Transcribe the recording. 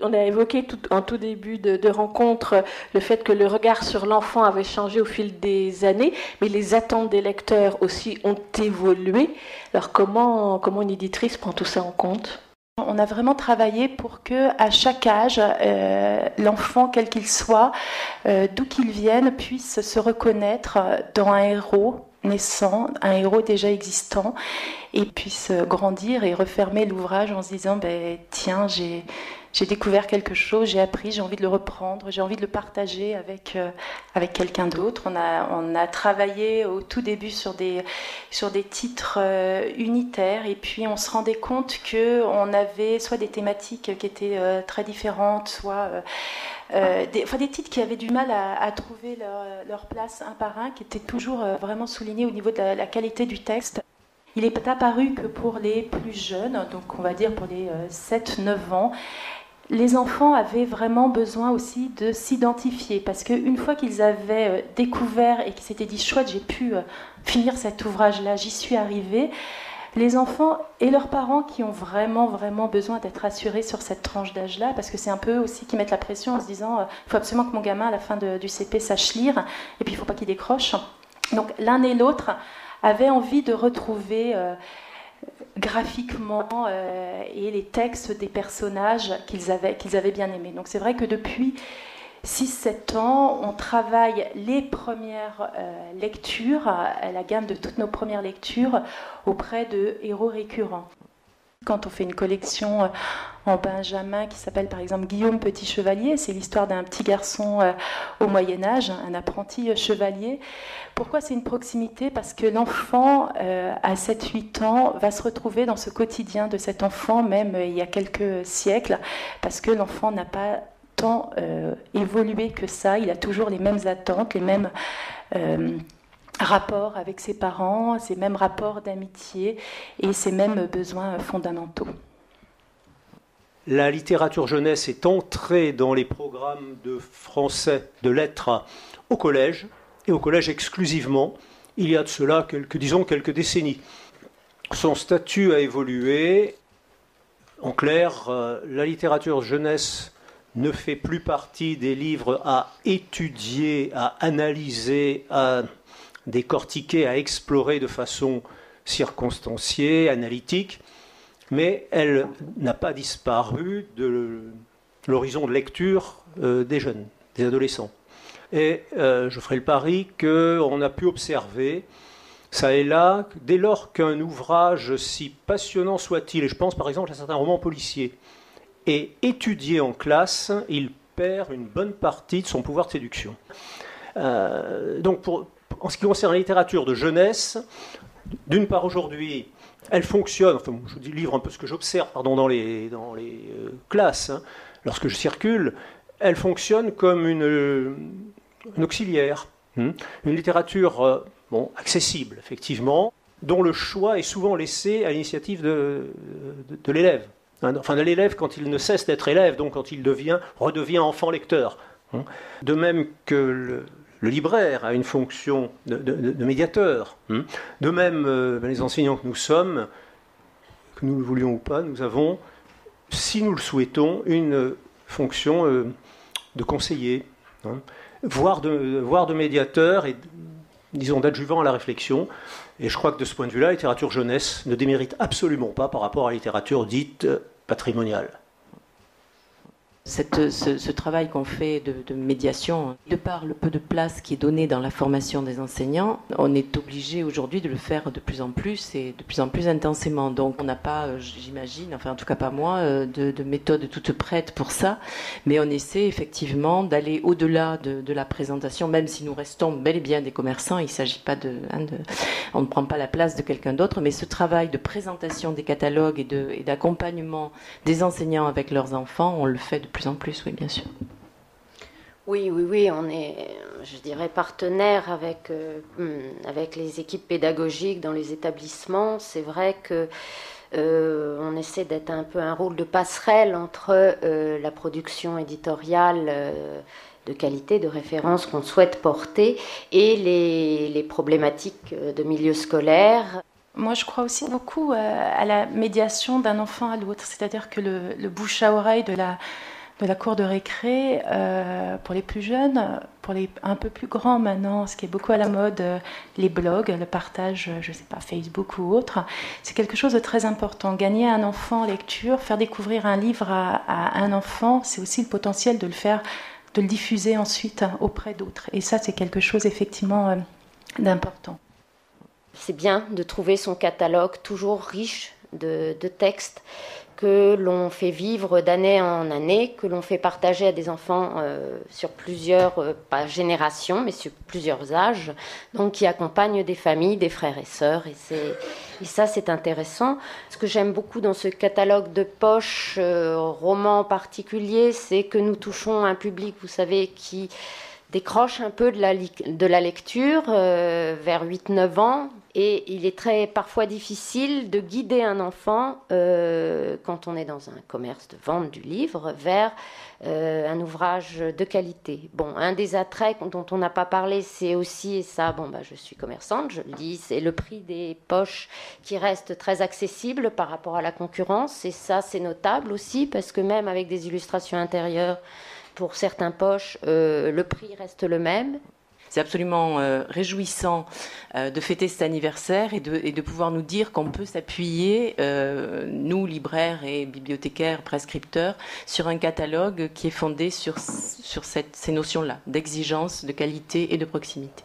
On a évoqué en tout début de rencontre le fait que le regard sur l'enfant avait changé au fil des années, mais les attentes des lecteurs aussi ont évolué. Alors comment une éditrice prend tout ça en compte ? On a vraiment travaillé pour que, à chaque âge, l'enfant, quel qu'il soit, d'où qu'il vienne, puisse se reconnaître dans un héros naissant, un héros déjà existant, et puisse grandir et refermer l'ouvrage en se disant tiens, j'ai découvert quelque chose, j'ai appris, j'ai envie de le reprendre, j'ai envie de le partager avec quelqu'un d'autre. On a travaillé au tout début sur des titres unitaires, et puis on se rendait compte qu'on avait soit des thématiques qui étaient très différentes, soit des titres qui avaient du mal à trouver leur place un par un, qui étaient toujours vraiment soulignés au niveau de la qualité du texte. Il est apparu que pour les plus jeunes, donc on va dire pour les 7-9 ans, les enfants avaient vraiment besoin aussi de s'identifier, parce qu'une fois qu'ils avaient découvert et qu'ils s'étaient dit « chouette, j'ai pu finir cet ouvrage-là, j'y suis arrivée », les enfants et leurs parents qui ont vraiment, vraiment besoin d'être rassurés sur cette tranche d'âge-là, parce que c'est un peu aussi qui mettent la pression en se disant « il faut absolument que mon gamin, à la fin du CP, sache lire, et puis il ne faut pas qu'il décroche ». Donc l'un et l'autre avaient envie de retrouver graphiquement et les textes des personnages qu'ils avaient bien aimés. Donc c'est vrai que depuis 6-7 ans, on travaille les premières lectures, la gamme de toutes nos premières lectures, auprès de héros récurrents. Quand on fait une collection en benjamin qui s'appelle par exemple Guillaume Petit Chevalier, c'est l'histoire d'un petit garçon au Moyen-Âge, un apprenti chevalier. Pourquoi c'est une proximité ? Parce que l'enfant, à 7-8 ans, va se retrouver dans ce quotidien de cet enfant, même il y a quelques siècles, parce que l'enfant n'a pas tant évolué que ça, il a toujours les mêmes attentes, les mêmes rapports avec ses parents, ces mêmes rapports d'amitié et ces mêmes besoins fondamentaux. La littérature jeunesse est entrée dans les programmes de français, de lettres, au collège, et au collège exclusivement, il y a de cela quelques décennies. Son statut a évolué. En clair, la littérature jeunesse ne fait plus partie des livres à étudier, à analyser, à décortiquer, à explorer de façon circonstanciée, analytique, mais elle n'a pas disparu de l'horizon de lecture des jeunes, des adolescents. Et je ferai le pari qu'on a pu observer, ça et là, dès lors qu'un ouvrage, si passionnant soit-il, et je pense par exemple à certains romans policiers, est étudié en classe, il perd une bonne partie de son pouvoir de séduction. Donc en ce qui concerne la littérature de jeunesse, d'une part aujourd'hui, elle fonctionne, enfin je vous livre un peu ce que j'observe dans les classes, lorsque je circule, elle fonctionne comme une auxiliaire, une littérature accessible effectivement, dont le choix est souvent laissé à l'initiative de l'élève. Enfin de l'élève quand il ne cesse d'être élève, donc quand il redevient enfant lecteur. De même que le libraire a une fonction de médiateur. De même, les enseignants que nous sommes, que nous le voulions ou pas, nous avons, si nous le souhaitons, une fonction de conseiller, voire de médiateur et, disons, d'adjuvant à la réflexion. Et je crois que de ce point de vue-là, la littérature jeunesse ne démérite absolument pas par rapport à la littérature dite patrimoniale. Ce travail qu'on fait de médiation, de par le peu de place qui est donné dans la formation des enseignants, on est obligé aujourd'hui de le faire de plus en plus et de plus en plus intensément. Donc on n'a pas, j'imagine, enfin en tout cas pas moi, de méthode toute prête pour ça, mais on essaie effectivement d'aller au-delà de la présentation, même si nous restons bel et bien des commerçants, il ne s'agit pas on ne prend pas la place de quelqu'un d'autre, mais ce travail de présentation des catalogues et d'accompagnement des enseignants avec leurs enfants, on le fait de plus en plus, oui, bien sûr. Oui, on est, je dirais, partenaire avec les équipes pédagogiques dans les établissements. C'est vrai que on essaie d'être un peu un rôle de passerelle entre la production éditoriale de qualité, de référence qu'on souhaite porter et les problématiques de milieu scolaire. Moi, je crois aussi beaucoup à la médiation d'un enfant à l'autre, c'est-à-dire que le bouche à oreille de la cour de récré pour les plus jeunes, pour les un peu plus grands maintenant, ce qui est beaucoup à la mode, les blogs, le partage, je ne sais pas, Facebook ou autre, c'est quelque chose de très important. Gagner un enfant en lecture, faire découvrir un livre à un enfant, c'est aussi le potentiel de le diffuser ensuite auprès d'autres. Et ça, c'est quelque chose effectivement d'important. C'est bien de trouver son catalogue toujours riche de textes que l'on fait vivre d'année en année, que l'on fait partager à des enfants sur plusieurs, pas générations, mais sur plusieurs âges, donc qui accompagnent des familles, des frères et sœurs. Et ça, c'est intéressant. Ce que j'aime beaucoup dans ce catalogue de poche, roman en particulier, c'est que nous touchons un public, vous savez, qui décroche un peu de la lecture vers 8-9 ans. Et il est parfois difficile de guider un enfant, quand on est dans un commerce de vente du livre, vers un ouvrage de qualité. Bon, un des attraits dont on n'a pas parlé, c'est aussi, et ça, je suis commerçante, je le dis, c'est le prix des poches qui reste très accessible par rapport à la concurrence. Et ça, c'est notable aussi, parce que même avec des illustrations intérieures, pour certains poches, le prix reste le même. C'est absolument réjouissant de fêter cet anniversaire et de pouvoir nous dire qu'on peut s'appuyer, nous, libraires et bibliothécaires, prescripteurs, sur un catalogue qui est fondé sur ces notions-là, d'exigence, de qualité et de proximité.